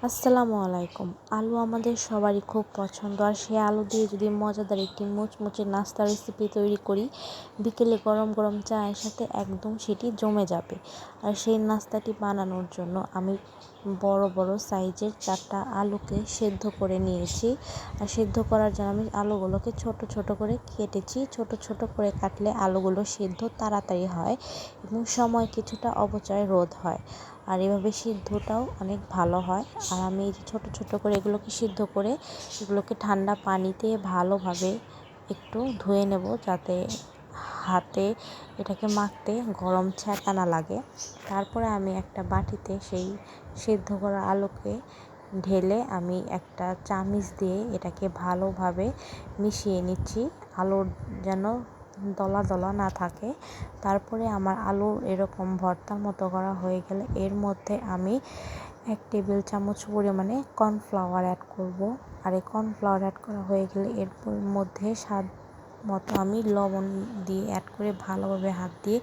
আসসালামু আলাইকুম। আলু আমাদের সবারই খুব পছন্দ, আর সেই আলু দিয়ে যদি মজাদার একটি মুচমুচে নাস্তা রেসিপি তৈরি করি, বিকেলে গরম গরম চায়ের সাথে একদম সেটি জমে যাবে। আর সেই নাস্তাটি বানানোর জন্য আমি বড় বড় সাইজের 4টা আলুকে সেদ্ধ করে নিয়েছি। আর সেদ্ধ করার জন্য আমি আলুগুলোকে ছোট ছোট করে কেটেছি। ছোট ছোট করে কাটলে আলুগুলো সেদ্ধ তাড়াতাড়ি হয় এবং সময় কিছুটা অপচয় রোধ হয়। আর এভাবে সিদ্ধটাও অনেক ভালো হয়। আর আমি এই যে ছোটো ছোটো করে এগুলোকে সিদ্ধ করে এগুলোকে ঠান্ডা পানিতে ভালোভাবে একটু ধুয়ে নেব, যাতে হাতে এটাকে মাখতে গরম ছ্যাঁকা না লাগে। তারপরে আমি একটা বাটিতে সেই সিদ্ধ করা আলুকে ঢেলে আমি একটা চামিচ দিয়ে এটাকে ভালোভাবে মিশিয়ে নিচ্ছি, আলুর যেন দলা দলা না থাকে। তারপরে আমার আলু এরকম ভর্তার মতো করা হয়ে গেলে এর মধ্যে আমি 1 টেবিল চামচ পরিমাণে কর্নফ্লাওয়ার অ্যাড করব। আর এই কর্নফ্লাওয়ার অ্যাড করা হয়ে গেলে এর মধ্যে স্বাদ মতো আমি লবণ দিয়ে অ্যাড করে ভালোভাবে হাত দিয়ে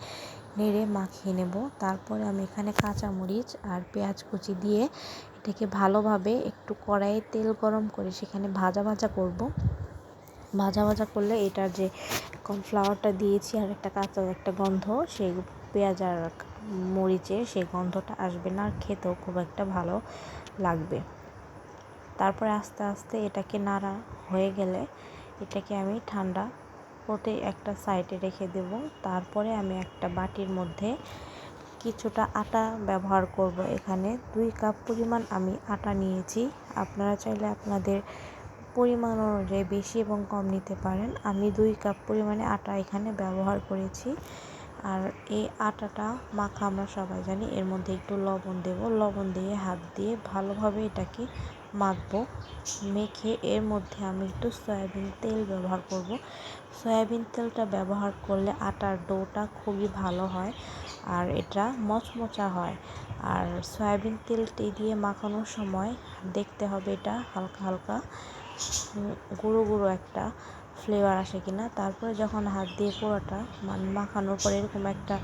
নেড়ে মাখিয়ে নেব। তারপরে আমি এখানে কাঁচামরিচ আর পেঁয়াজ কুচি দিয়ে এটাকে ভালোভাবে একটু কড়াইয়ে তেল গরম করে সেখানে ভাজা ভাজা করব। ভাজা ভাজা করলে এটার যে কর্নফ্লাওয়ারটা দিয়েছি আর একটা কাঁচা একটা গন্ধ, সেই পেঁয়াজ আর মরিচের সেই গন্ধটা আসবে না, আর খেতেও খুব একটা ভালো লাগবে। তারপরে আস্তে আস্তে এটাকে নাড়া হয়ে গেলে এটাকে আমি ঠান্ডা করতে একটা সাইডে রেখে দেব। তারপরে আমি একটা বাটির মধ্যে কিছুটা আটা ব্যবহার করব। এখানে 2 কাপ পরিমাণ আমি আটা নিয়েছি। আপনারা চাইলে আপনাদের পরিমাণ অনুযায়ী বেশি এবং কম নিতে পারেন। আমি 2 কাপ পরিমাণে আটা এখানে ব্যবহার করেছি। আর এই আটাটা মাখা আমরা সবাই জানি, এর মধ্যে একটু লবণ দেব। লবণ দিয়ে হাত দিয়ে ভালোভাবে এটাকে মাখবো। মেখে এর মধ্যে আমি একটু সয়াবিন তেল ব্যবহার করব। সয়াবিন তেলটা ব্যবহার করলে আটার ডোটা খুবই ভালো হয় আর এটা মচমচা হয়। আর সয়াবিন তেলটি দিয়ে মাখানোর সময় দেখতে হবে এটা হালকা হালকা গুঁড়ো গুঁড়ো একটা ফ্লেভার আসে কিনা। তারপরে যখন হাত দিয়ে পুরোটা মাখানোর পরে এরকম একটা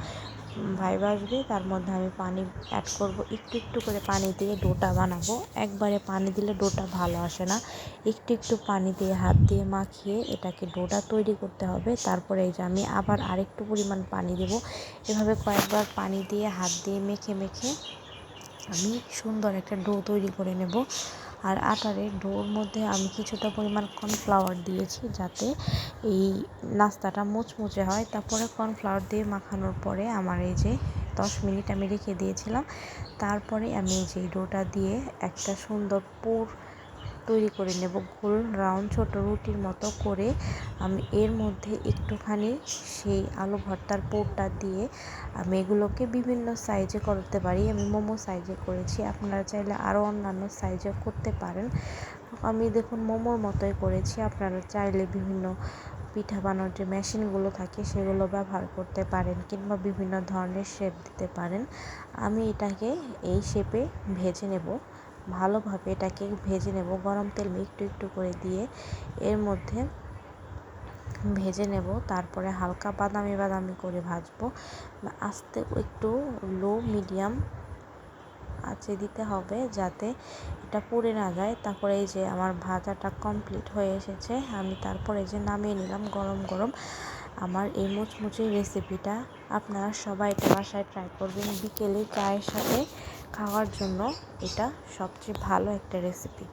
ভাইব আসবে, তার মধ্যে আমি পানি অ্যাড করব। একটু একটু করে পানি দিয়ে ডোটা বানাবো। একবারে পানি দিলে ডোটা ভালো আসে না। একটু একটু পানি দিয়ে হাত দিয়ে মাখিয়ে এটাকে ডোটা তৈরি করতে হবে। তারপরে এই যে আমি আবার আরেকটু পরিমাণ পানি দেব। এভাবে কয়েকবার পানি দিয়ে হাত দিয়ে মেখে মেখে আমি সুন্দর একটা ডো তৈরি করে নেব। আর আটার ডোর মধ্যে আমি কিছুটা পরিমাণ কর্নফ্লাওয়ার দিয়েছি, যাতে এই নাস্তাটা মুচমুচে হয়। তারপরে কর্নফ্লাওয়ার দিয়ে মাখানোর পরে আমার এই যে 10 মিনিট আমি রেখে দিয়েছিলাম। তারপরে আমি এই যে ডোটা দিয়ে একটা সুন্দর পুর তৈরি করে নেব। গোল রাউন্ড ছোট রুটির মতো করে আমি এর মধ্যে একটুখানি সেই আলু ভর্তার পুরটা দিয়ে আমি এগুলোকে বিভিন্ন সাইজে করতে পারি। আমি মোমো সাইজে করেছি, আপনারা চাইলে আরও অন্যান্য সাইজে করতে পারেন। আমি দেখুন মোমোর মতোই করেছি। আপনারা চাইলে বিভিন্ন পিঠা বানানোর যে মেশিনগুলো থাকে সেগুলো ব্যবহার করতে পারেন, কিংবা বিভিন্ন ধরনের শেপ দিতে পারেন। আমি এটাকে এই শেপে ভেজে নেব। ভালোভাবে এটাকে ভেজে নেব, গরম তেল একটু একটু করে দিয়ে এর মধ্যে ভেজে নেব। তারপরে হালকা বাদামি বাদামি করে ভাজবো। আস্তে একটু লো মিডিয়াম আঁচে দিতে হবে, যাতে এটা পুড়ে না যায়। তারপরে এই যে আমার ভাজাটা কমপ্লিট হয়ে এসেছে, আমি তারপরে যে নামিয়ে নিলাম গরম গরম আমার এই মুচমুচে রেসিপিটা। আপনারা সবাই এটা বাসায় ট্রাই করবেন। বিকেলে চায়ের সাথে খাওয়ার জন্য এটা সবচেয়ে ভালো একটা রেসিপি।